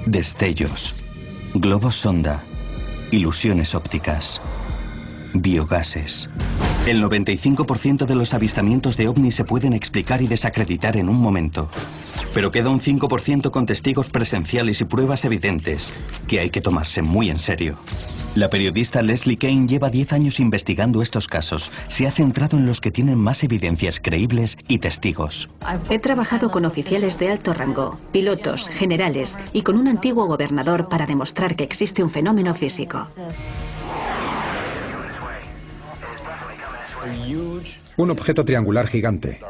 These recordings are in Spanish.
Destellos, globos sonda, ilusiones ópticas, biogases. El 95% de los avistamientos de ovnis se pueden explicar y desacreditar en un momento. Pero queda un 5% con testigos presenciales y pruebas evidentes que hay que tomarse muy en serio. La periodista Leslie Kean lleva 10 años investigando estos casos. Se ha centrado en los que tienen más evidencias creíbles y testigos. He trabajado con oficiales de alto rango, pilotos, generales y con un antiguo gobernador para demostrar que existe un fenómeno físico. Un objeto triangular gigante.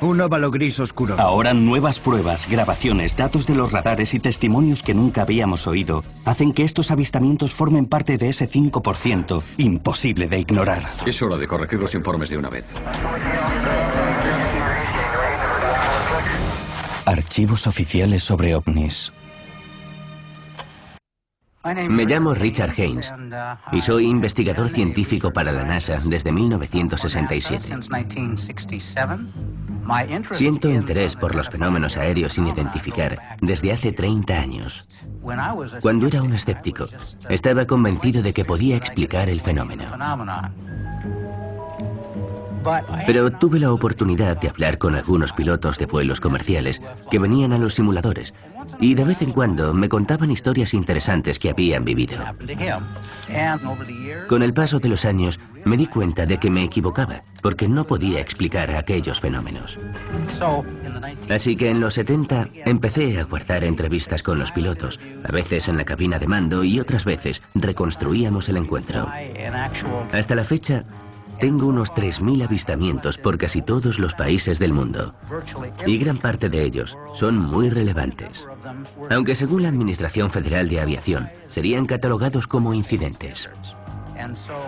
Un óvalo gris oscuro. Ahora nuevas pruebas, grabaciones, datos de los radares y testimonios que nunca habíamos oído hacen que estos avistamientos formen parte de ese 5% imposible de ignorar. Es hora de corregir los informes de una vez. Archivos oficiales sobre ovnis. Me llamo Richard Haynes y soy investigador científico para la NASA desde 1967. Siento interés por los fenómenos aéreos sin identificar desde hace 30 años. Cuando era un escéptico, estaba convencido de que podía explicar el fenómeno. Pero tuve la oportunidad de hablar con algunos pilotos de vuelos comerciales que venían a los simuladores y de vez en cuando me contaban historias interesantes que habían vivido. Con el paso de los años me di cuenta de que me equivocaba porque no podía explicar aquellos fenómenos. Así que en los 70 empecé a guardar entrevistas con los pilotos, a veces en la cabina de mando y otras veces reconstruíamos el encuentro. Hasta la fecha, tengo unos 3.000 avistamientos por casi todos los países del mundo. Y gran parte de ellos son muy relevantes. Aunque según la Administración Federal de Aviación, serían catalogados como incidentes.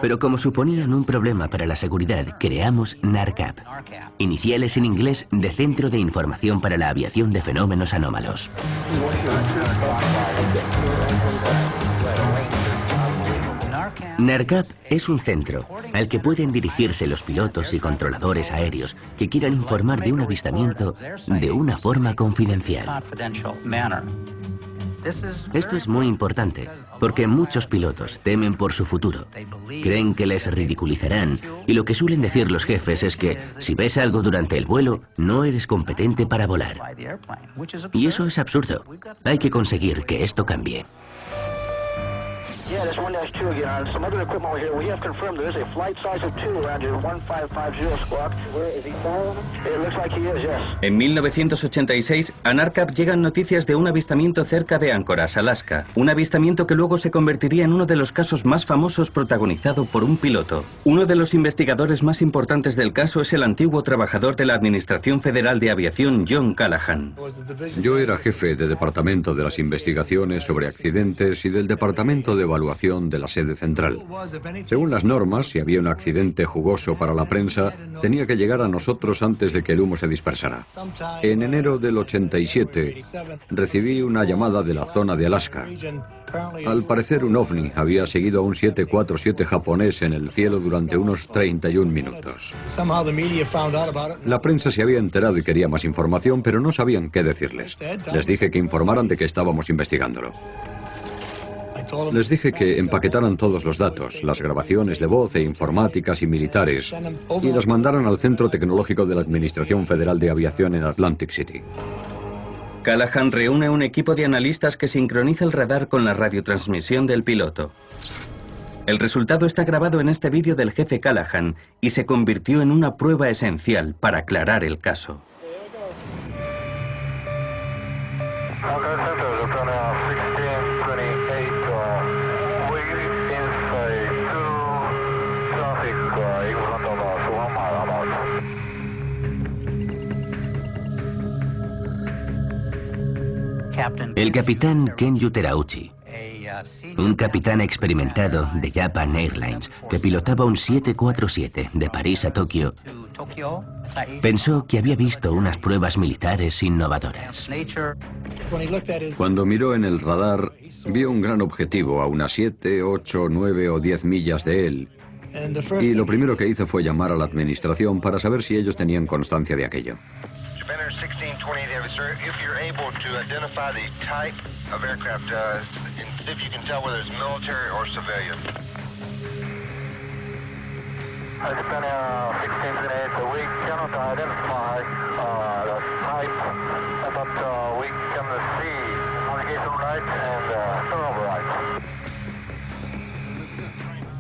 Pero como suponían un problema para la seguridad, creamos NARCAP, iniciales en inglés de Centro de Información para la Aviación de Fenómenos Anómalos. NARCAP es un centro al que pueden dirigirse los pilotos y controladores aéreos que quieran informar de un avistamiento de una forma confidencial. Esto es muy importante porque muchos pilotos temen por su futuro. Creen que les ridiculizarán y lo que suelen decir los jefes es que si ves algo durante el vuelo, no eres competente para volar. Y eso es absurdo. Hay que conseguir que esto cambie. En 1986, a NARCAP llegan noticias de un avistamiento cerca de Anchorage, Alaska. Un avistamiento que luego se convertiría en uno de los casos más famosos protagonizado por un piloto. Uno de los investigadores más importantes del caso es el antiguo trabajador de la Administración Federal de Aviación, John Callahan. Yo era jefe de departamento de las investigaciones sobre accidentes y del departamento de evaluación de la sede central. Según las normas, si había un accidente jugoso para la prensa, tenía que llegar a nosotros antes de que el humo se dispersara. En enero del 87, recibí una llamada de la zona de Alaska. Al parecer, un ovni había seguido a un 747 japonés en el cielo durante unos 31 minutos. La prensa se había enterado y quería más información, pero no sabían qué decirles. Les dije que informaran de que estábamos investigándolo. Les dije que empaquetaran todos los datos, las grabaciones de voz e informáticas y militares, y las mandaran al Centro Tecnológico de la Administración Federal de Aviación en Atlantic City. Callahan reúne un equipo de analistas que sincroniza el radar con la radiotransmisión del piloto. El resultado está grabado en este vídeo del jefe Callahan y se convirtió en una prueba esencial para aclarar el caso. El capitán Kenju Terauchi, un capitán experimentado de Japan Airlines que pilotaba un 747 de París a Tokio, pensó que había visto unas pruebas militares innovadoras. Cuando miró en el radar, vio un gran objetivo a unas 7, 8, 9 o 10 millas de él. Y lo primero que hizo fue llamar a la administración para saber si ellos tenían constancia de aquello.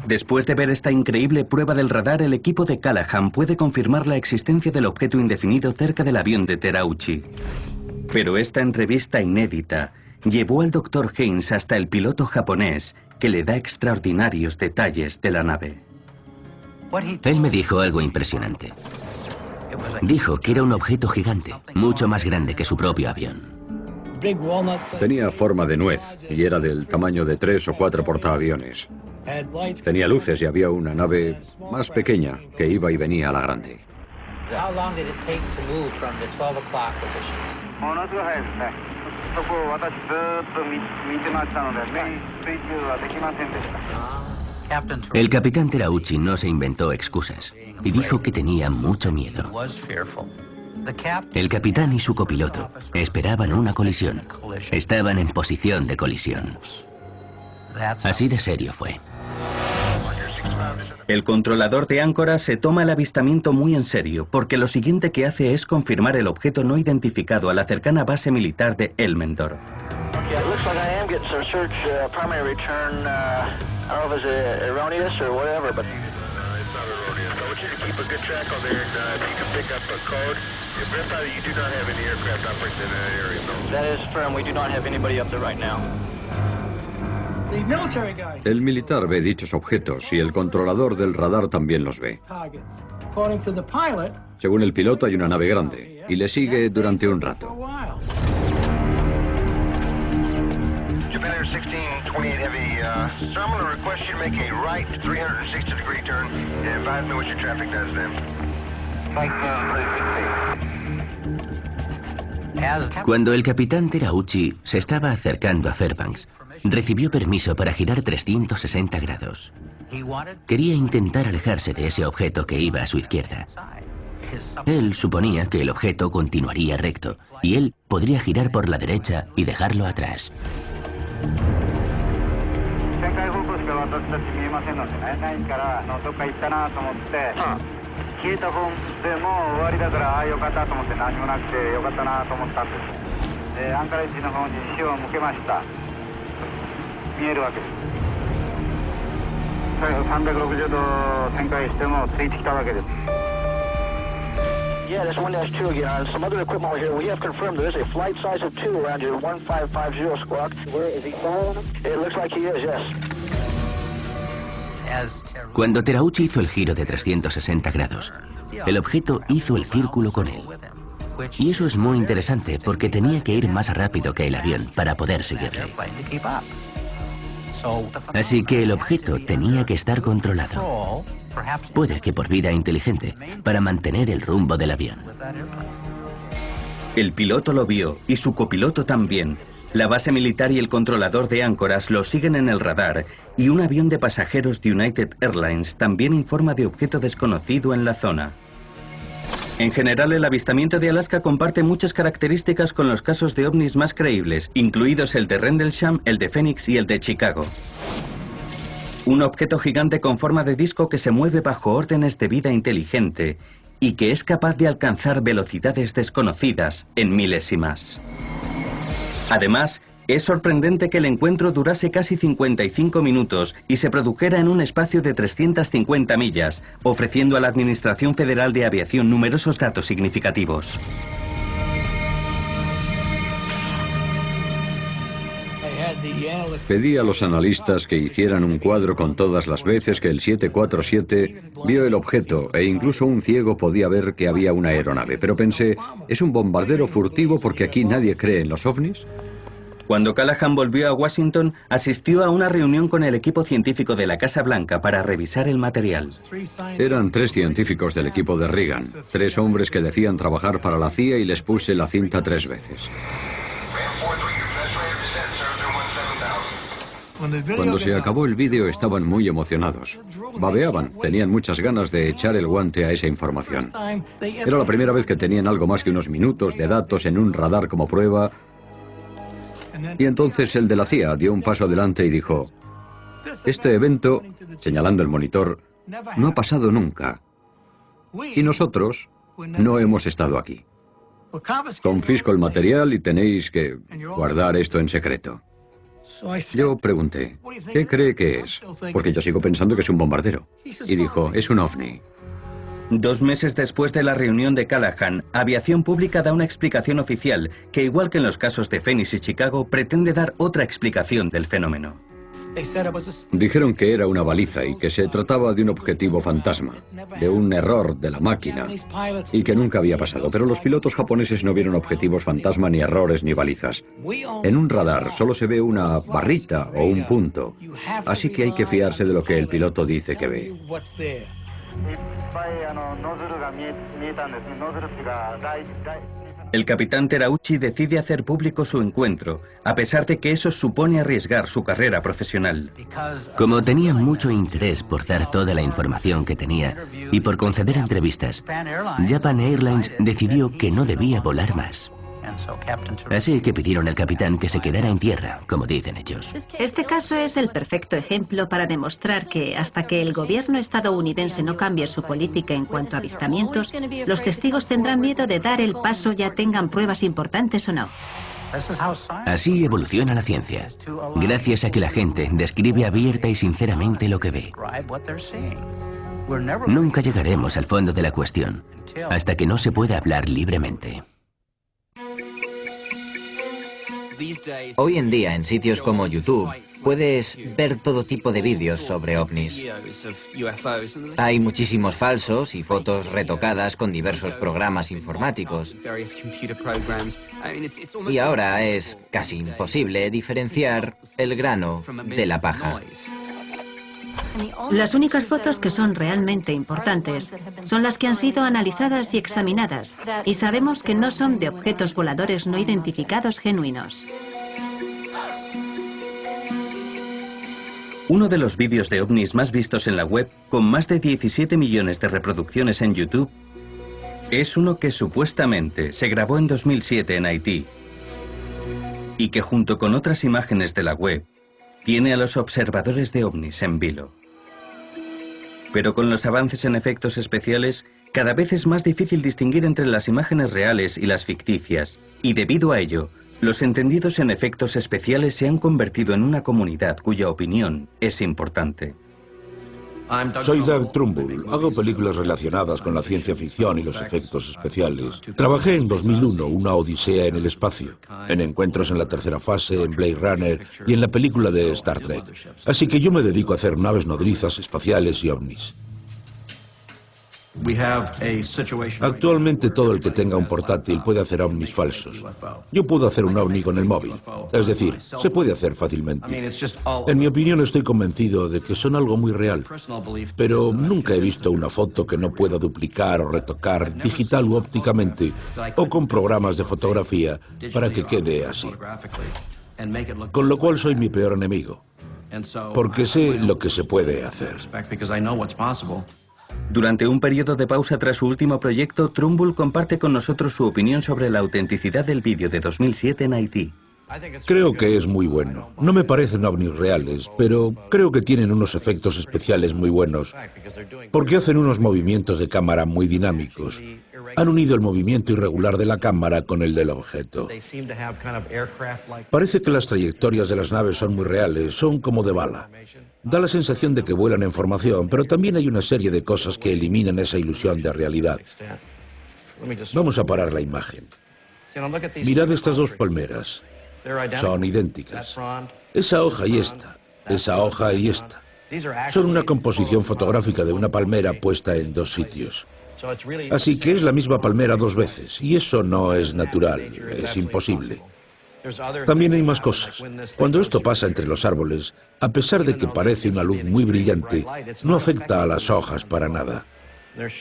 Después de ver esta increíble prueba del radar, el equipo de Callahan puede confirmar la existencia del objeto indefinido cerca del avión de Terauchi. Pero esta entrevista inédita llevó al Dr. Haynes hasta el piloto japonés, que le da extraordinarios detalles de la nave. Él me dijo algo impresionante. Dijo que era un objeto gigante, mucho más grande que su propio avión. Tenía forma de nuez y era del tamaño de 3 o 4 portaaviones. Tenía luces y había una nave más pequeña que iba y venía a la grande. El capitán Terauchi no se inventó excusas y dijo que tenía mucho miedo. El capitán y su copiloto esperaban una colisión. Estaban en posición de colisión. Así de serio fue. El controlador de Áncora se toma el avistamiento muy en serio, porque lo siguiente que hace es confirmar el objeto no identificado a la cercana base militar de Elmendorf. El militar ve dichos objetos y el controlador del radar también los ve. Según el piloto, hay una nave grande y le sigue durante un rato. Cuando el capitán Terauchi se estaba acercando a Fairbanks, recibió permiso para girar 360 grados. Quería intentar alejarse de ese objeto que iba a su izquierda. Él suponía que el objeto continuaría recto y él podría girar por la derecha y dejarlo atrás. Yeah, that's 1-2 again. On some other equipment over here, we have confirmed there is a flight size of 2 around your 1550 squawk. Where is he following him? It looks like he is, yes. Cuando Terauchi hizo el giro de 360 grados, el objeto hizo el círculo con él. Y eso es muy interesante porque tenía que ir más rápido que el avión para poder seguirle. Así que el objeto tenía que estar controlado. Puede que por vida inteligente, para mantener el rumbo del avión. El piloto lo vio y su copiloto también. La base militar y el controlador de áncoras lo siguen en el radar y un avión de pasajeros de United Airlines también informa de objeto desconocido en la zona. En general, el avistamiento de Alaska comparte muchas características con los casos de ovnis más creíbles, incluidos el de Rendlesham, el de Phoenix y el de Chicago. Un objeto gigante con forma de disco que se mueve bajo órdenes de vida inteligente y que es capaz de alcanzar velocidades desconocidas en milésimas. Además, es sorprendente que el encuentro durase casi 55 minutos y se produjera en un espacio de 350 millas, ofreciendo a la Administración Federal de Aviación numerosos datos significativos. Pedí a los analistas que hicieran un cuadro con todas las veces que el 747 vio el objeto e incluso un ciego podía ver que había una aeronave. Pero pensé, ¿es un bombardero furtivo porque aquí nadie cree en los ovnis? Cuando Callahan volvió a Washington, asistió a una reunión con el equipo científico de la Casa Blanca para revisar el material. Eran 3 científicos del equipo de Reagan, 3 hombres que decían trabajar para la CIA y les puse la cinta 3 veces. Cuando se acabó el vídeo estaban muy emocionados. Babeaban, tenían muchas ganas de echar el guante a esa información. Era la primera vez que tenían algo más que unos minutos de datos en un radar como prueba. Y entonces el de la CIA dio un paso adelante y dijo: este evento, señalando el monitor, no ha pasado nunca. Y nosotros no hemos estado aquí. Confisco el material y tenéis que guardar esto en secreto. Yo pregunté: ¿qué cree que es? Porque yo sigo pensando que es un bombardero. Y dijo: es un ovni. 2 meses después de la reunión de Callahan, Aviación Pública da una explicación oficial que, igual que en los casos de Phoenix y Chicago, pretende dar otra explicación del fenómeno. Dijeron que era una baliza y que se trataba de un objetivo fantasma, de un error de la máquina, y que nunca había pasado. Pero los pilotos japoneses no vieron objetivos fantasma, ni errores, ni balizas. En un radar solo se ve una barrita o un punto, así que hay que fiarse de lo que el piloto dice que ve. El capitán Terauchi decide hacer público su encuentro, a pesar de que eso supone arriesgar su carrera profesional. Como tenía mucho interés por dar toda la información que tenía y por conceder entrevistas, Japan Airlines decidió que no debía volar más. Así que pidieron al capitán que se quedara en tierra, como dicen ellos. Este caso es el perfecto ejemplo para demostrar que, hasta que el gobierno estadounidense no cambie su política en cuanto a avistamientos, los testigos tendrán miedo de dar el paso, ya tengan pruebas importantes o no. Así evoluciona la ciencia, gracias a que la gente describe abierta y sinceramente lo que ve. Nunca llegaremos al fondo de la cuestión, hasta que no se pueda hablar libremente. Hoy en día, en sitios como YouTube, puedes ver todo tipo de vídeos sobre ovnis. Hay muchísimos falsos y fotos retocadas con diversos programas informáticos. Y ahora es casi imposible diferenciar el grano de la paja. Las únicas fotos que son realmente importantes son las que han sido analizadas y examinadas, y sabemos que no son de objetos voladores no identificados genuinos. Uno de los vídeos de ovnis más vistos en la web, con más de 17 millones de reproducciones en YouTube, es uno que supuestamente se grabó en 2007 en Haití y que, junto con otras imágenes de la web, tiene a los observadores de ovnis en vilo. Pero con los avances en efectos especiales, cada vez es más difícil distinguir entre las imágenes reales y las ficticias, y debido a ello, los entendidos en efectos especiales se han convertido en una comunidad cuya opinión es importante. Soy Doug Trumbull. Hago películas relacionadas con la ciencia ficción y los efectos especiales. Trabajé en 2001, Una odisea en el espacio, en Encuentros en la tercera fase, en Blade Runner y en la película de Star Trek. Así que yo me dedico a hacer naves nodrizas, espaciales y ovnis. Actualmente todo el que tenga un portátil puede hacer ovnis falsos. Yo puedo hacer un ovni con el móvil. Es decir, se puede hacer fácilmente. En mi opinión, estoy convencido de que son algo muy real. Pero nunca he visto una foto que no pueda duplicar o retocar digital u ópticamente o con programas de fotografía para que quede así. Con lo cual soy mi peor enemigo, porque sé lo que se puede hacer. Durante un periodo de pausa tras su último proyecto, Trumbull comparte con nosotros su opinión sobre la autenticidad del vídeo de 2007 en Haití. Creo que es muy bueno. No me parecen ovnis reales, pero creo que tienen unos efectos especiales muy buenos, porque hacen unos movimientos de cámara muy dinámicos. Han unido el movimiento irregular de la cámara con el del objeto. Parece que las trayectorias de las naves son muy reales, son como de bala. Da la sensación de que vuelan en formación, pero también hay una serie de cosas que eliminan esa ilusión de realidad. Vamos a parar la imagen. Mirad estas dos palmeras. Son idénticas. Esa hoja y esta, esa hoja y esta. Son una composición fotográfica de una palmera puesta en dos sitios. Así que es la misma palmera dos veces, y eso no es natural, es imposible. También hay más cosas. Cuando esto pasa entre los árboles, a pesar de que parece una luz muy brillante, no afecta a las hojas para nada.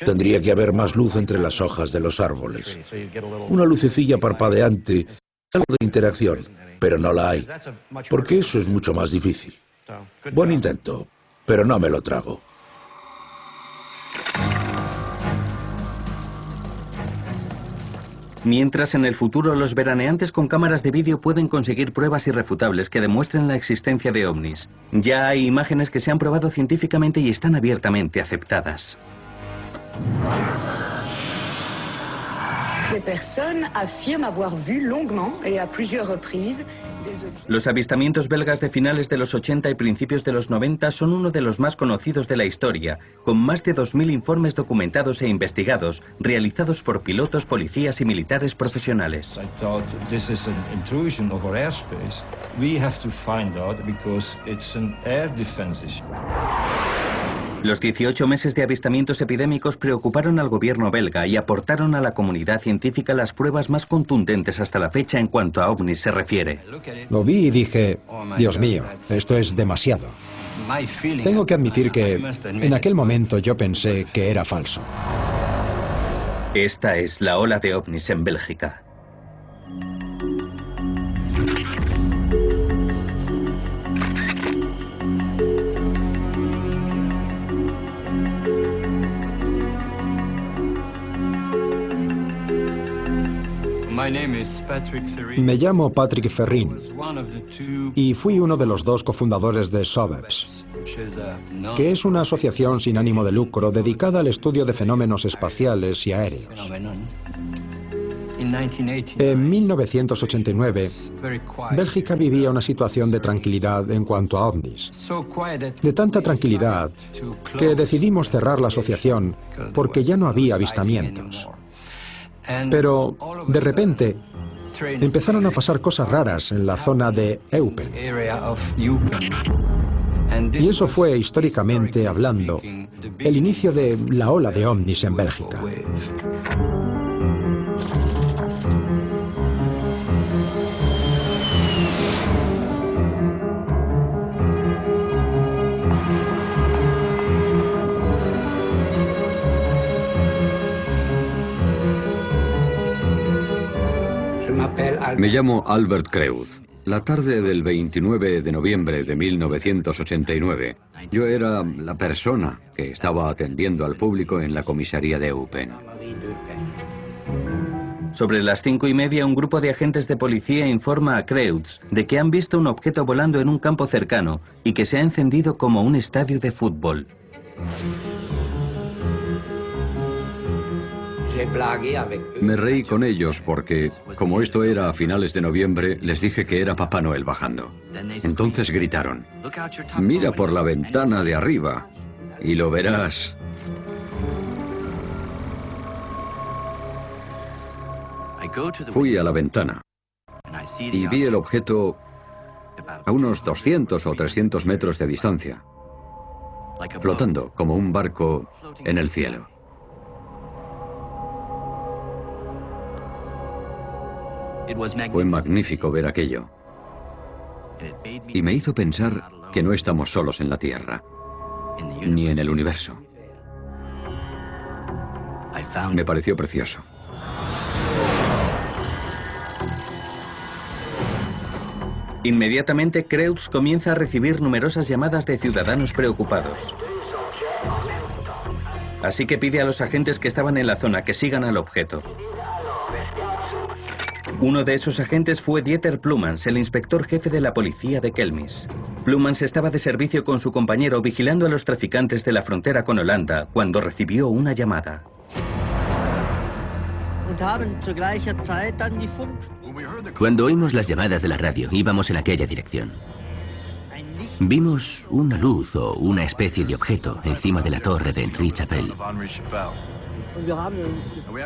Tendría que haber más luz entre las hojas de los árboles. Una lucecilla parpadeante, algo de interacción, pero no la hay, porque eso es mucho más difícil. Buen intento, pero no me lo trago. Mientras en el futuro los veraneantes con cámaras de vídeo pueden conseguir pruebas irrefutables que demuestren la existencia de ovnis. Ya hay imágenes que se han probado científicamente y están abiertamente aceptadas. Los avistamientos belgas de finales de los 80 y principios de los 90 son uno de los más conocidos de la historia, con más de 2000 informes documentados e investigados, realizados por pilotos, policías y militares profesionales. Los 18 meses de avistamientos epidémicos preocuparon al gobierno belga y aportaron a la comunidad científica las pruebas más contundentes hasta la fecha en cuanto a ovnis se refiere. Lo vi y dije, Dios mío, esto es demasiado. Tengo que admitir que en aquel momento yo pensé que era falso. Esta es la ola de ovnis en Bélgica. Me llamo Patrick Ferrin y fui uno de los 2 cofundadores de SOBEPS, que es una asociación sin ánimo de lucro dedicada al estudio de fenómenos espaciales y aéreos. En 1989, Bélgica vivía una situación de tranquilidad en cuanto a ovnis. De tanta tranquilidad que decidimos cerrar la asociación porque ya no había avistamientos. Pero, de repente, empezaron a pasar cosas raras en la zona de Eupen. Y eso fue, históricamente hablando, el inicio de la ola de ovnis en Bélgica. Me llamo Albert Creuz. La tarde del 29 de noviembre de 1989, yo era la persona que estaba atendiendo al público en la comisaría de Eupen. Sobre las 5:30, un grupo de agentes de policía informa a Creuz de que han visto un objeto volando en un campo cercano y que se ha encendido como un estadio de fútbol. Me reí con ellos porque, como esto era a finales de noviembre, les dije que era Papá Noel bajando. Entonces gritaron, «Mira por la ventana de arriba y lo verás». Fui a la ventana y vi el objeto a unos 200 o 300 metros de distancia, flotando como un barco en el cielo. Fue magnífico ver aquello y me hizo pensar que no estamos solos en la Tierra, ni en el universo. Me pareció precioso. Inmediatamente, Creuz comienza a recibir numerosas llamadas de ciudadanos preocupados. Así que pide a los agentes que estaban en la zona que sigan al objeto. Uno de esos agentes fue Dieter Plumans, el inspector jefe de la policía de Kelmis. Plumans estaba de servicio con su compañero vigilando a los traficantes de la frontera con Holanda cuando recibió una llamada. Cuando oímos las llamadas de la radio, íbamos en aquella dirección. Vimos una luz o una especie de objeto encima de la torre de Henri Chapelle.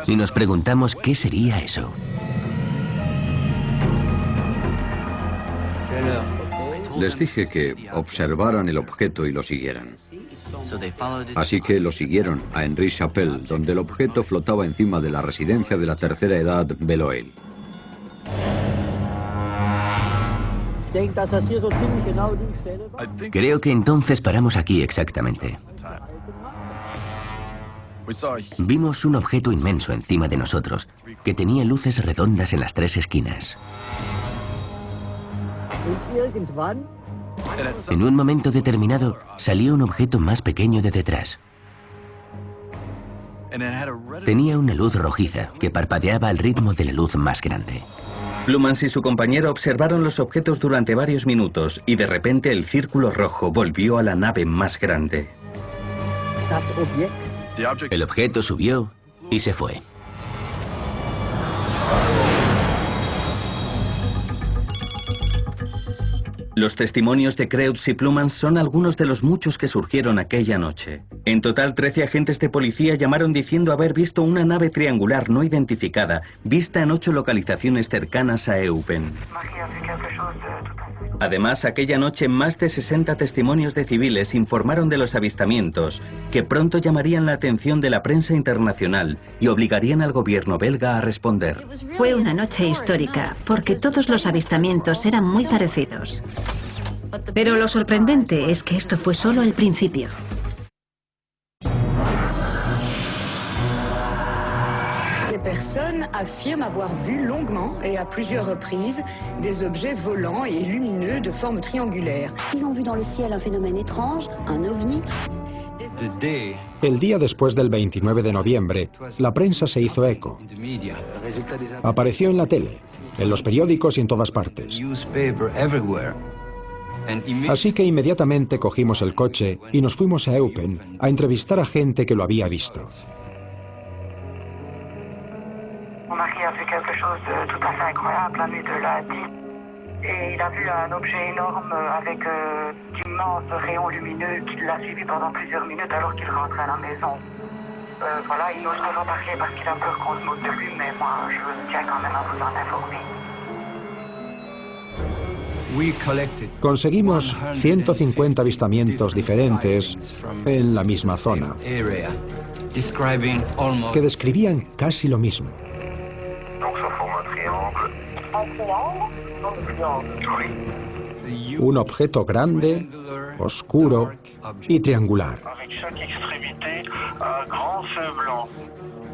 Y nos preguntamos qué sería eso. Les dije que observaran el objeto y lo siguieran. Así que lo siguieron a Henri Chapelle, donde el objeto flotaba encima de la residencia de la tercera edad Beloeil. Creo que entonces paramos aquí exactamente. Vimos un objeto inmenso encima de nosotros, que tenía luces redondas en las 3 esquinas. En un momento determinado, salió un objeto más pequeño de detrás. Tenía una luz rojiza que parpadeaba al ritmo de la luz más grande. Plumans y su compañero observaron los objetos durante varios minutos y de repente el círculo rojo volvió a la nave más grande. El objeto subió y se fue. Los testimonios de Kreutz y Plumans son algunos de los muchos que surgieron aquella noche. En total, 13 agentes de policía llamaron diciendo haber visto una nave triangular no identificada, vista en 8 localizaciones cercanas a Eupen. Además, aquella noche más de 60 testimonios de civiles informaron de los avistamientos, que pronto llamarían la atención de la prensa internacional y obligarían al gobierno belga a responder. Fue una noche histórica, porque todos los avistamientos eran muy parecidos. Pero lo sorprendente es que esto fue solo el principio. Personnes affirment avoir vu longuement et à plusieurs reprises des objets volants et lumineux de forme triangulaire. Ils ont vu dans le ciel un phénomène étrange, un ovni. El día después del 29 de noviembre, la prensa se hizo eco. Apareció en la tele, en los periódicos y en todas partes. Así que inmediatamente cogimos el coche y nos fuimos a Eupen a entrevistar a gente que lo había visto. Mon mari a vu quelque chose de tout à fait incroyable à plein milieu de la nuit. Et il a vu un objet énorme avec d'immenses rayons lumineux qui l'a suivi pendant plusieurs minutes alors qu'il rentrait à la maison. Voilà, il n'ose pas parler parce qu'il a peur qu'on se moque de lui, mais moi, je tiens quand même à vous en informer. Conseguimos 150 avistamientos diferentes en la misma zona, que describían casi lo mismo. Un objeto grande, oscuro y triangular.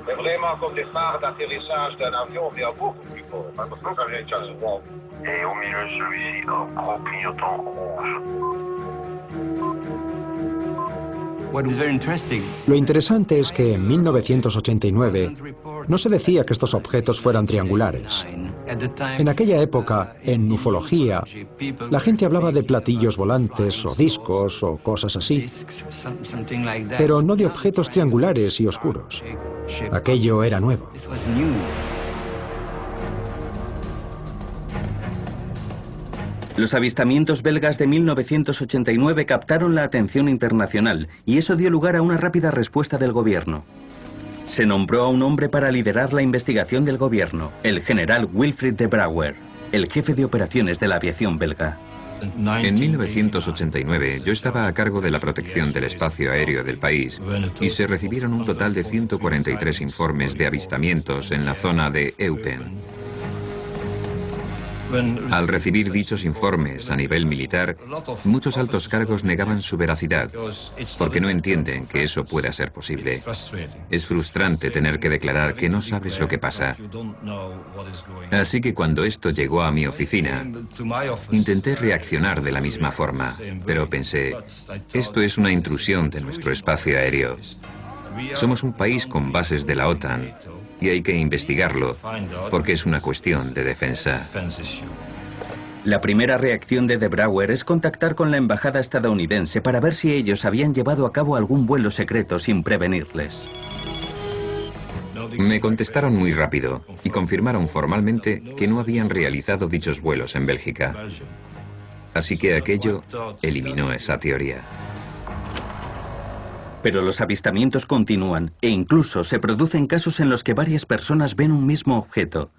C'est vraiment comme des phares d'atterrissage d'un avion, mais à beaucoup plus fort. Et au milieu de celui-ci, un gros clignotant rouge. Lo interesante es que en 1989 no se decía que estos objetos fueran triangulares. En aquella época, en ufología, la gente hablaba de platillos volantes o discos o cosas así, pero no de objetos triangulares y oscuros. Aquello era nuevo. Los avistamientos belgas de 1989 captaron la atención internacional y eso dio lugar a una rápida respuesta del gobierno. Se nombró a un hombre para liderar la investigación del gobierno, el general Wilfried de Brouwer, el jefe de operaciones de la aviación belga. En 1989 yo estaba a cargo de la protección del espacio aéreo del país y se recibieron un total de 143 informes de avistamientos en la zona de Eupen. Al recibir dichos informes a nivel militar, muchos altos cargos negaban su veracidad, porque no entienden que eso pueda ser posible. Es frustrante tener que declarar que no sabes lo que pasa. Así que cuando esto llegó a mi oficina, intenté reaccionar de la misma forma, pero pensé, esto es una intrusión de nuestro espacio aéreo. Somos un país con bases de la OTAN y hay que investigarlo, porque es una cuestión de defensa. La primera reacción de Brouwer es contactar con la embajada estadounidense para ver si ellos habían llevado a cabo algún vuelo secreto sin prevenirles. Me contestaron muy rápido y confirmaron formalmente que no habían realizado dichos vuelos en Bélgica. Así que aquello eliminó esa teoría. Pero los avistamientos continúan e incluso se producen casos en los que varias personas ven un mismo objeto.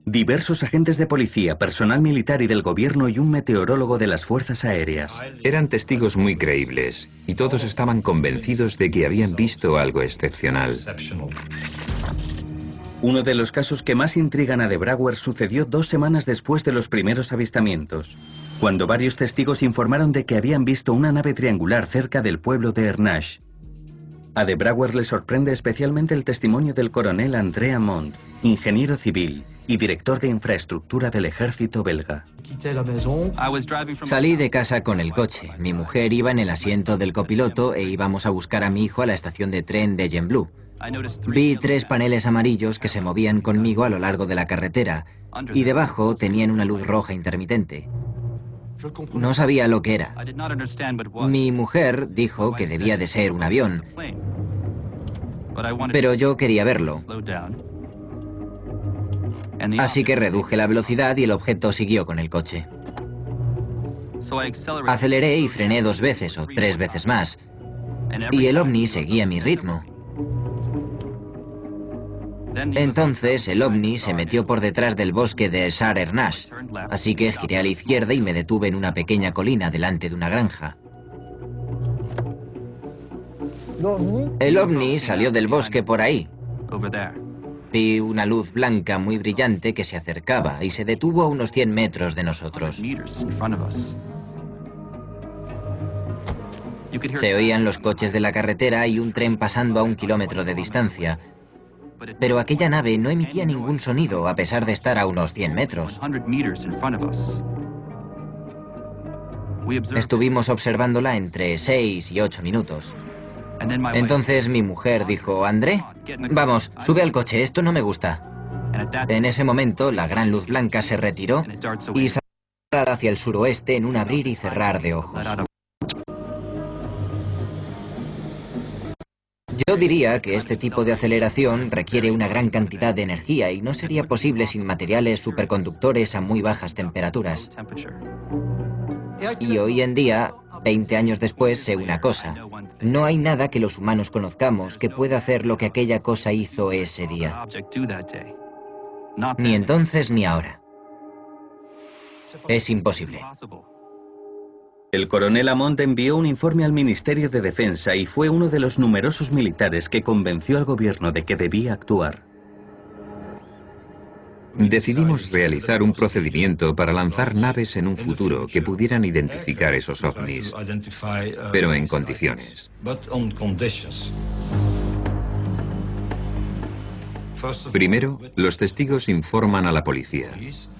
Diversos agentes de policía, personal militar y del gobierno y un meteorólogo de las fuerzas aéreas. Eran testigos muy creíbles y todos estaban convencidos de que habían visto algo excepcional. Uno de los casos que más intrigan a de Brouwer sucedió 2 semanas después de los primeros avistamientos, cuando varios testigos informaron de que habían visto una nave triangular cerca del pueblo de Ernach. A de Brouwer le sorprende especialmente el testimonio del coronel Andrea Montt, ingeniero civil, y director de infraestructura del ejército belga. Salí de casa con el coche. Mi mujer iba en el asiento del copiloto e íbamos a buscar a mi hijo a la estación de tren de Gembloux. Vi 3 paneles amarillos que se movían conmigo a lo largo de la carretera y debajo tenían una luz roja intermitente. No sabía lo que era. Mi mujer dijo que debía de ser un avión, pero yo quería verlo. Así que reduje la velocidad y el objeto siguió con el coche. Aceleré y frené 2 veces o 3 veces más, y el ovni seguía mi ritmo. Entonces el ovni se metió por detrás del bosque de Sarre-Hernache, así que giré a la izquierda y me detuve en una pequeña colina delante de una granja. El ovni salió del bosque por ahí. Vi una luz blanca muy brillante que se acercaba y se detuvo a unos 100 metros de nosotros. Se oían los coches de la carretera y un tren pasando a 1 kilómetro de distancia. Pero aquella nave no emitía ningún sonido a pesar de estar a unos 100 metros. Estuvimos observándola entre 6 y 8 minutos. Entonces mi mujer dijo: André, vamos, sube al coche, esto no me gusta. En ese momento la gran luz blanca se retiró y salió hacia el suroeste en un abrir y cerrar de ojos. Yo diría que este tipo de aceleración requiere una gran cantidad de energía y no sería posible sin materiales superconductores a muy bajas temperaturas. Y hoy en día, 20 años después, sé una cosa. No hay nada que los humanos conozcamos que pueda hacer lo que aquella cosa hizo ese día. Ni entonces ni ahora. Es imposible. El coronel Amont envió un informe al Ministerio de Defensa y fue uno de los numerosos militares que convenció al gobierno de que debía actuar. Decidimos realizar un procedimiento para lanzar naves en un futuro que pudieran identificar esos ovnis, pero en condiciones. Primero, los testigos informan a la policía.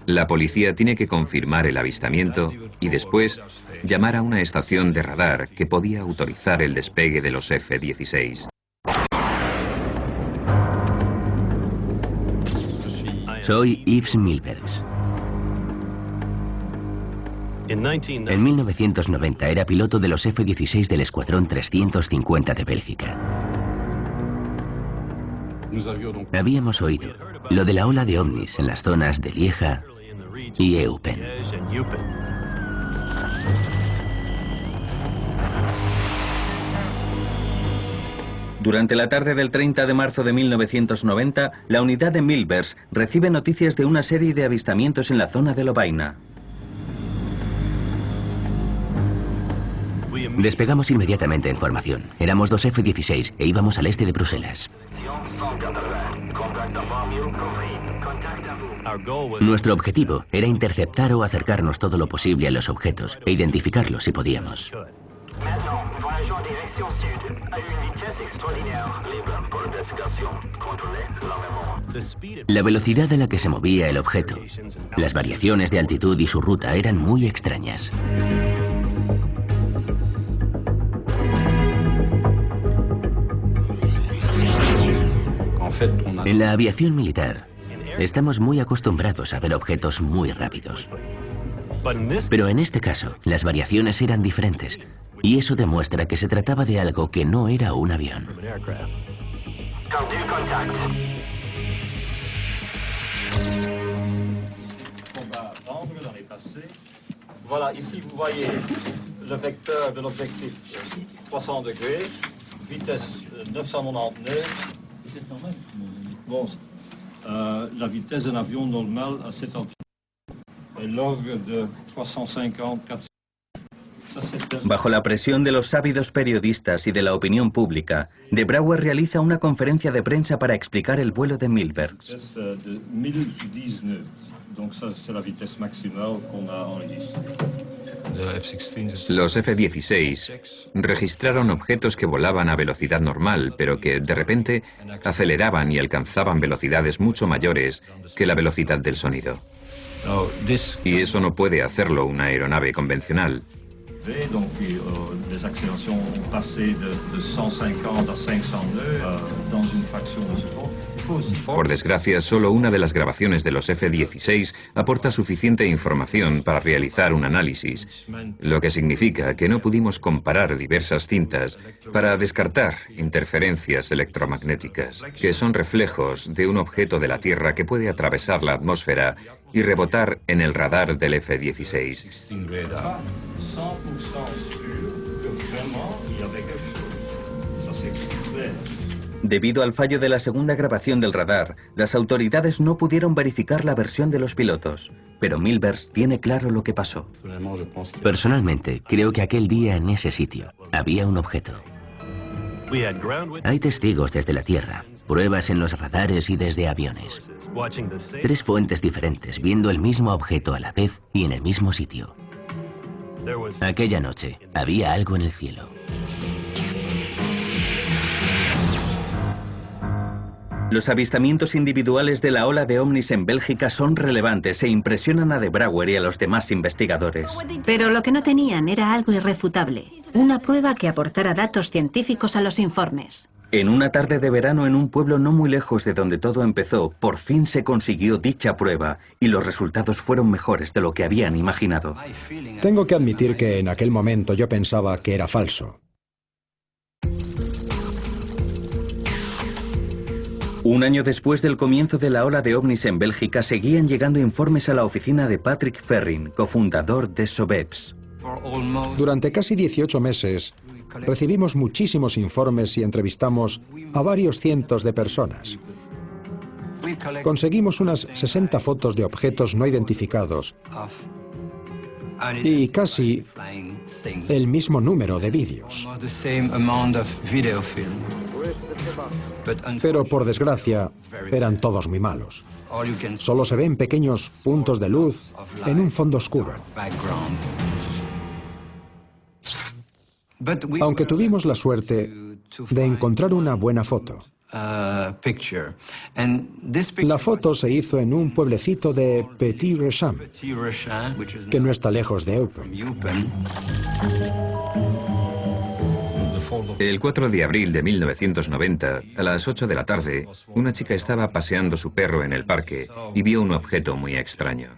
La policía tiene que confirmar el avistamiento y después llamar a una estación de radar que podía autorizar el despegue de los F-16. Soy Yves Milbers. En 1990 era piloto de los F-16 del Escuadrón 350 de Bélgica. Habíamos oído lo de la ola de ovnis en las zonas de Lieja y Eupen. Durante la tarde del 30 de marzo de 1990, la unidad de Milbers recibe noticias de una serie de avistamientos en la zona de Lovaina. Despegamos inmediatamente en formación. Éramos 2 F-16 e íbamos al este de Bruselas. Nuestro objetivo era interceptar o acercarnos todo lo posible a los objetos e identificarlos si podíamos. La velocidad a la que se movía el objeto, las variaciones de altitud y su ruta eran muy extrañas. En la aviación militar, estamos muy acostumbrados a ver objetos muy rápidos. Pero en este caso, las variaciones eran diferentes, y eso demuestra que se trataba de algo que no era un avión. Voilà, ici vous voyez le vecteur de l'objectif 300 degrés, vitesse 999. Vitesse normale? Bon, la vitesse d'un avion normal à cette altitude est l'ordre de 350, 400. Bajo la presión de los ávidos periodistas y de la opinión pública, De Brouwer realiza una conferencia de prensa para explicar el vuelo de Milbers. Los F-16 registraron objetos que volaban a velocidad normal, pero que de repente aceleraban y alcanzaban velocidades mucho mayores que la velocidad del sonido. Y eso no puede hacerlo una aeronave convencional. Donc des accélérations passées de 150 a 500 nœuds dans une fraction de seconde. Por desgracia, solo una de las grabaciones de los F-16 aporta suficiente información para realizar un análisis, lo que significa que no pudimos comparar diversas cintas para descartar interferencias electromagnéticas, que son reflejos de un objeto de la Tierra que puede atravesar la atmósfera y rebotar en el radar del F-16. Debido al fallo de la segunda grabación del radar, las autoridades no pudieron verificar la versión de los pilotos, pero Milbers tiene claro lo que pasó. Personalmente, creo que aquel día en ese sitio había un objeto. Hay testigos desde la Tierra, pruebas en los radares y desde aviones. 3 fuentes diferentes viendo el mismo objeto a la vez y en el mismo sitio. Aquella noche había algo en el cielo. Los avistamientos individuales de la ola de ovnis en Bélgica son relevantes e impresionan a De Brouwer y a los demás investigadores. Pero lo que no tenían era algo irrefutable, una prueba que aportara datos científicos a los informes. En una tarde de verano en un pueblo no muy lejos de donde todo empezó, por fin se consiguió dicha prueba y los resultados fueron mejores de lo que habían imaginado. Tengo que admitir que en aquel momento yo pensaba que era falso. Un año después del comienzo de la ola de ovnis en Bélgica, seguían llegando informes a la oficina de Patrick Ferrin, cofundador de SOBEPS. Durante casi 18 meses, recibimos muchísimos informes y entrevistamos a varios cientos de personas. Conseguimos unas 60 fotos de objetos no identificados y casi el mismo número de vídeos. Pero por desgracia, eran todos muy malos. Solo se ven pequeños puntos de luz en un fondo oscuro. Aunque tuvimos la suerte de encontrar una buena foto. La foto se hizo en un pueblecito de Petit-Recham, que no está lejos de Eupen. El 4 de abril de 1990, a las 8 de la tarde, una chica estaba paseando su perro en el parque y vio un objeto muy extraño.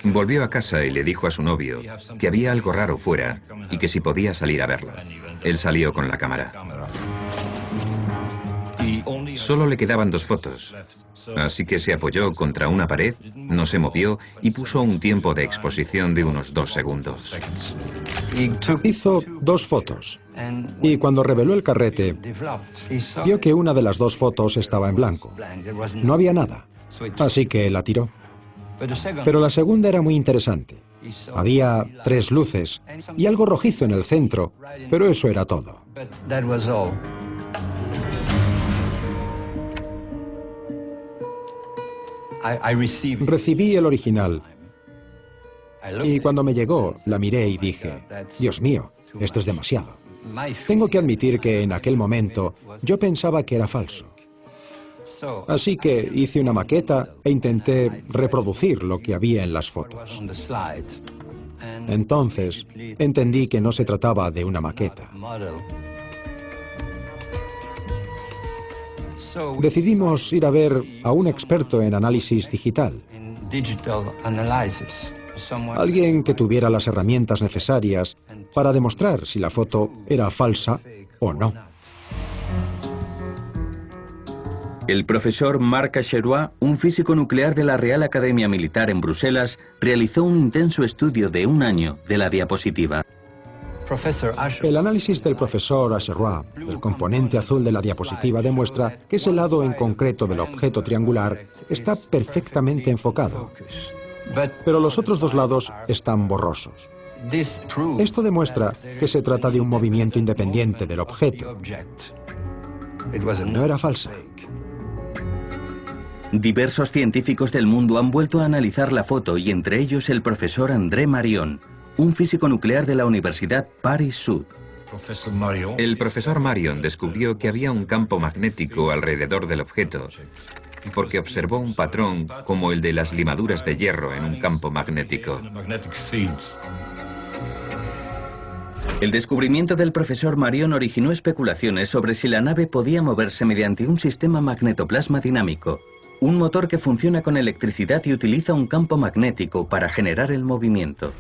Volvió a casa y le dijo a su novio que había algo raro fuera y que si podía salir a verlo. Él salió con la cámara. Solo le quedaban 2 fotos, así que se apoyó contra una pared, no se movió y puso un tiempo de exposición de unos 2 segundos. Hizo 2 fotos y cuando reveló el carrete, vio que una de las 2 fotos estaba en blanco. No había nada, así que la tiró. Pero la segunda era muy interesante. Había 3 luces y algo rojizo en el centro, pero eso era todo. Recibí el original y cuando me llegó la miré y dije, Dios mío, esto es demasiado. Tengo que admitir que en aquel momento yo pensaba que era falso. Así que hice una maqueta e intenté reproducir lo que había en las fotos. Entonces, entendí que no se trataba de una maqueta. Decidimos ir a ver a un experto en análisis digital. Alguien que tuviera las herramientas necesarias para demostrar si la foto era falsa o no. El profesor Marc Acherois, un físico nuclear de la Real Academia Militar en Bruselas, realizó un intenso estudio de 1 año de la diapositiva. El análisis del profesor Acherois del componente azul de la diapositiva demuestra que ese lado en concreto del objeto triangular está perfectamente enfocado, pero los otros 2 lados están borrosos. Esto demuestra que se trata de un movimiento independiente del objeto. No era falsa. Diversos científicos del mundo han vuelto a analizar la foto y entre ellos el profesor André Marion, un físico nuclear de la Universidad Paris-Sud. El profesor Marion descubrió que había un campo magnético alrededor del objeto, porque observó un patrón como el de las limaduras de hierro en un campo magnético. El descubrimiento del profesor Marion originó especulaciones sobre si la nave podía moverse mediante un sistema magnetoplasma dinámico, un motor que funciona con electricidad y utiliza un campo magnético para generar el movimiento.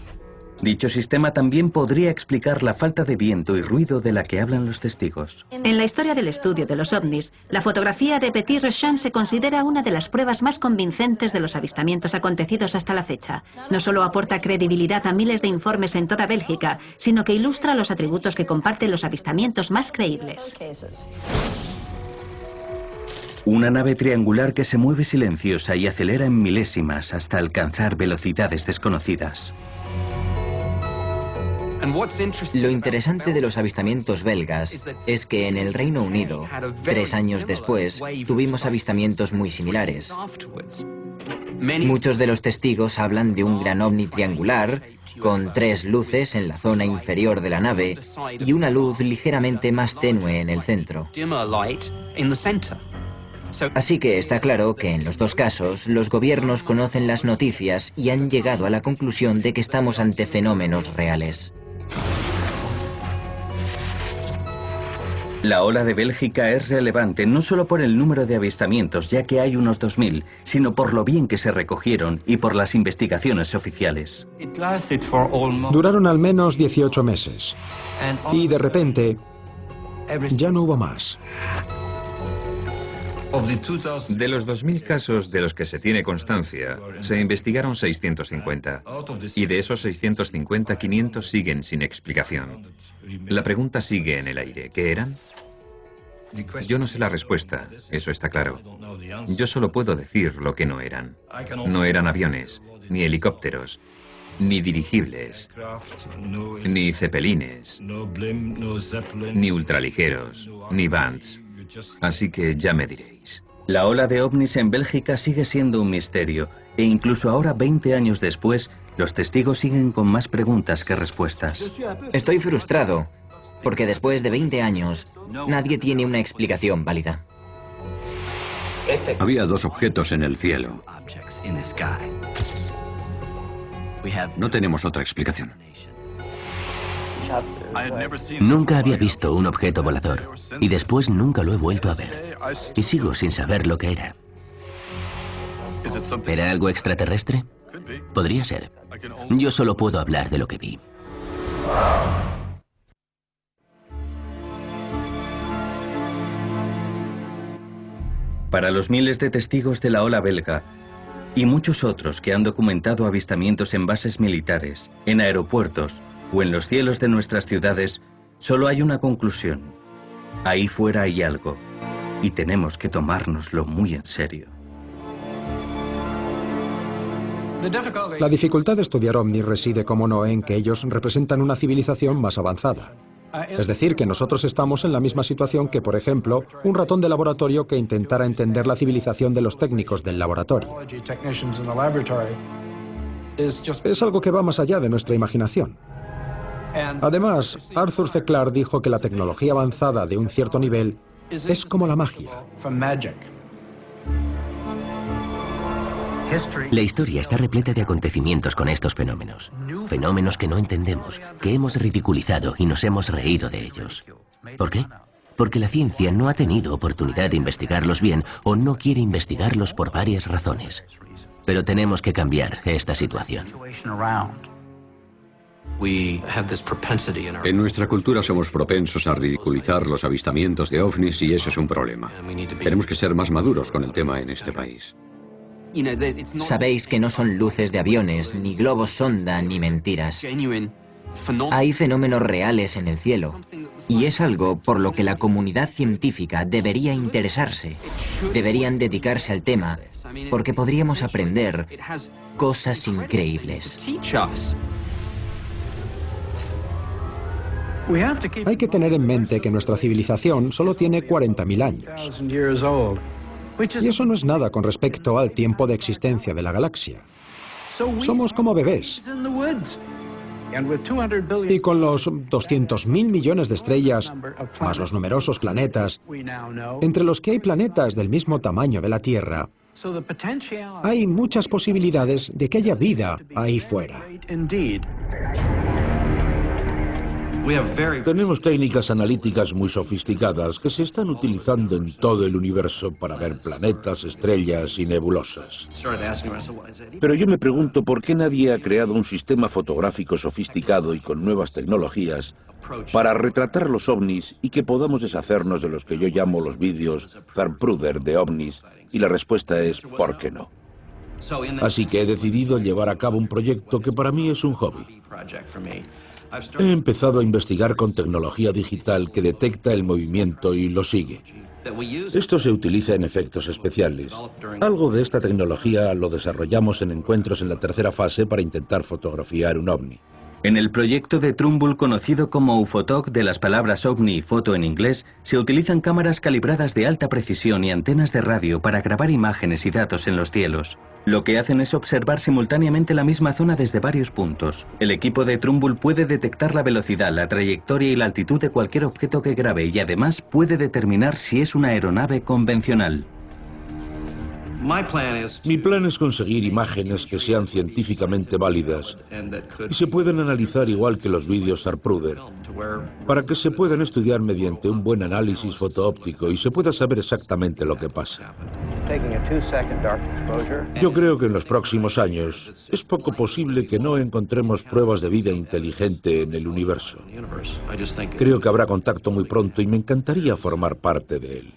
Dicho sistema también podría explicar la falta de viento y ruido de la que hablan los testigos. En la historia del estudio de los ovnis, la fotografía de Petit Rechamp se considera una de las pruebas más convincentes de los avistamientos acontecidos hasta la fecha. No solo aporta credibilidad a miles de informes en toda Bélgica, sino que ilustra los atributos que comparten los avistamientos más creíbles. Una nave triangular que se mueve silenciosa y acelera en milésimas hasta alcanzar velocidades desconocidas. Lo interesante de los avistamientos belgas es que en el Reino Unido, 3 años después, tuvimos avistamientos muy similares. Muchos de los testigos hablan de un gran ovni triangular, con 3 luces en la zona inferior de la nave y una luz ligeramente más tenue en el centro. Así que está claro que en los 2 casos, los gobiernos conocen las noticias y han llegado a la conclusión de que estamos ante fenómenos reales. La ola de Bélgica es relevante no solo por el número de avistamientos, ya que hay unos 2000, sino por lo bien que se recogieron y por las investigaciones oficiales. Duraron al menos 18 meses. Y de repente, ya no hubo más. De los 2000 casos de los que se tiene constancia, se investigaron 650. Y de esos 650, 500 siguen sin explicación. La pregunta sigue en el aire. ¿Qué eran? Yo no sé la respuesta, eso está claro. Yo solo puedo decir lo que no eran. No eran aviones, ni helicópteros, ni dirigibles, ni cepelines, ni ultraligeros, ni Vans. Así que ya me diréis. La ola de ovnis en Bélgica sigue siendo un misterio, e incluso ahora, 20 años después, los testigos siguen con más preguntas que respuestas. Estoy frustrado, porque después de 20 años, nadie tiene una explicación válida. Había 2 objetos en el cielo. No tenemos otra explicación. Nunca había visto un objeto volador y después nunca lo he vuelto a ver. Y sigo sin saber lo que era. ¿Era algo extraterrestre? Podría ser. Yo solo puedo hablar de lo que vi. Para los miles de testigos de la ola belga y muchos otros que han documentado avistamientos en bases militares, en aeropuertos o en los cielos de nuestras ciudades, solo hay una conclusión. Ahí fuera hay algo, y tenemos que tomárnoslo muy en serio. La dificultad de estudiar ovnis reside, como no, en que ellos representan una civilización más avanzada. Es decir, que nosotros estamos en la misma situación que, por ejemplo, un ratón de laboratorio que intentara entender la civilización de los técnicos del laboratorio. Es algo que va más allá de nuestra imaginación. Además, Arthur C. Clarke dijo que la tecnología avanzada de un cierto nivel es como la magia. La historia está repleta de acontecimientos con estos fenómenos. Fenómenos que no entendemos, que hemos ridiculizado y nos hemos reído de ellos. ¿Por qué? Porque la ciencia no ha tenido oportunidad de investigarlos bien o no quiere investigarlos por varias razones. Pero tenemos que cambiar esta situación. En nuestra cultura somos propensos a ridiculizar los avistamientos de ovnis y eso es un problema. Tenemos que ser más maduros con el tema en este país. Sabéis que no son luces de aviones, ni globos sonda, ni mentiras. Hay fenómenos reales en el cielo, y es algo por lo que la comunidad científica debería interesarse. Deberían dedicarse al tema, porque podríamos aprender cosas increíbles. Hay que tener en mente que nuestra civilización solo tiene 40.000 años. Y eso no es nada con respecto al tiempo de existencia de la galaxia. Somos como bebés. Y con los 200.000 millones de estrellas, más los numerosos planetas, entre los que hay planetas del mismo tamaño de la Tierra, hay muchas posibilidades de que haya vida ahí fuera. Tenemos técnicas analíticas muy sofisticadas que se están utilizando en todo el universo para ver planetas, estrellas y nebulosas. Pero yo me pregunto por qué nadie ha creado un sistema fotográfico sofisticado y con nuevas tecnologías para retratar los ovnis y que podamos deshacernos de los que yo llamo los vídeos Zapruder de ovnis, y la respuesta es ¿por qué no? Así que he decidido llevar a cabo un proyecto que para mí es un hobby. He empezado a investigar con tecnología digital que detecta el movimiento y lo sigue. Esto se utiliza en efectos especiales. Algo de esta tecnología lo desarrollamos en encuentros en la tercera fase para intentar fotografiar un ovni. En el proyecto de Trumbull, conocido como UFOTOC, de las palabras ovni y foto en inglés, se utilizan cámaras calibradas de alta precisión y antenas de radio para grabar imágenes y datos en los cielos. Lo que hacen es observar simultáneamente la misma zona desde varios puntos. El equipo de Trumbull puede detectar la velocidad, la trayectoria y la altitud de cualquier objeto que grabe y además puede determinar si es una aeronave convencional. Mi plan es conseguir imágenes que sean científicamente válidas y se puedan analizar igual que los vídeos Zapruder, para que se puedan estudiar mediante un buen análisis fotoóptico y se pueda saber exactamente lo que pasa. Yo creo que en los próximos años es poco posible que no encontremos pruebas de vida inteligente en el universo. Creo que habrá contacto muy pronto y me encantaría formar parte de él.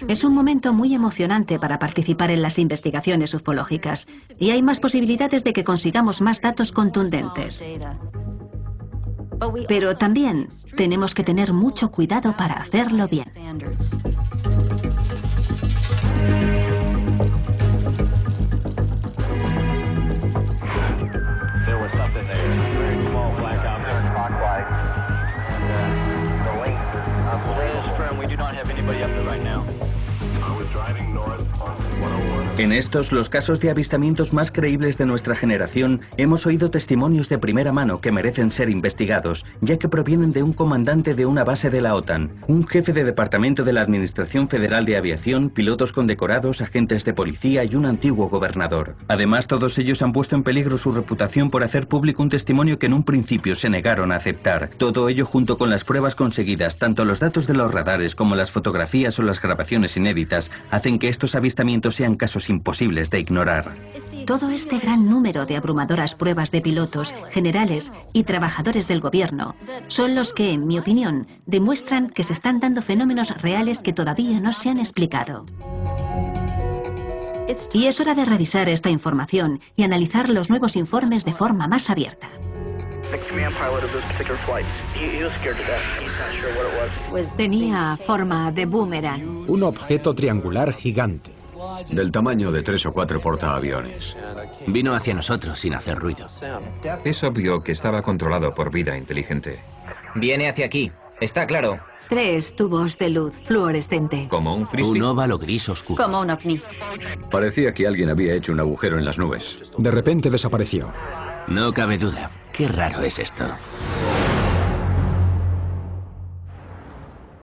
Es un momento muy emocionante para participar en las investigaciones ufológicas y hay más posibilidades de que consigamos más datos contundentes. Pero también tenemos que tener mucho cuidado para hacerlo bien. En estos, los casos de avistamientos más creíbles de nuestra generación, hemos oído testimonios de primera mano que merecen ser investigados, ya que provienen de un comandante de una base de la OTAN, un jefe de departamento de la Administración Federal de Aviación, pilotos condecorados, agentes de policía y un antiguo gobernador. Además, todos ellos han puesto en peligro su reputación por hacer público un testimonio que en un principio se negaron a aceptar. Todo ello junto con las pruebas conseguidas, tanto los datos de los radares como las fotografías o las grabaciones inéditas, hacen que estos avistamientos sean casos imposibles de ignorar. Todo este gran número de abrumadoras pruebas de pilotos, generales y trabajadores del gobierno son los que, en mi opinión, demuestran que se están dando fenómenos reales que todavía no se han explicado. Y es hora de revisar esta información y analizar los nuevos informes de forma más abierta. Tenía forma de boomerang. Un objeto triangular gigante. Del tamaño de 3 o 4 portaaviones. Vino hacia nosotros sin hacer ruido. Es obvio que estaba controlado por vida inteligente. Viene hacia aquí, está claro. 3 tubos de luz fluorescente. Como un frisbee. Un óvalo gris oscuro. Como un ovni. Parecía que alguien había hecho un agujero en las nubes. De repente desapareció. No cabe duda. Qué raro es esto.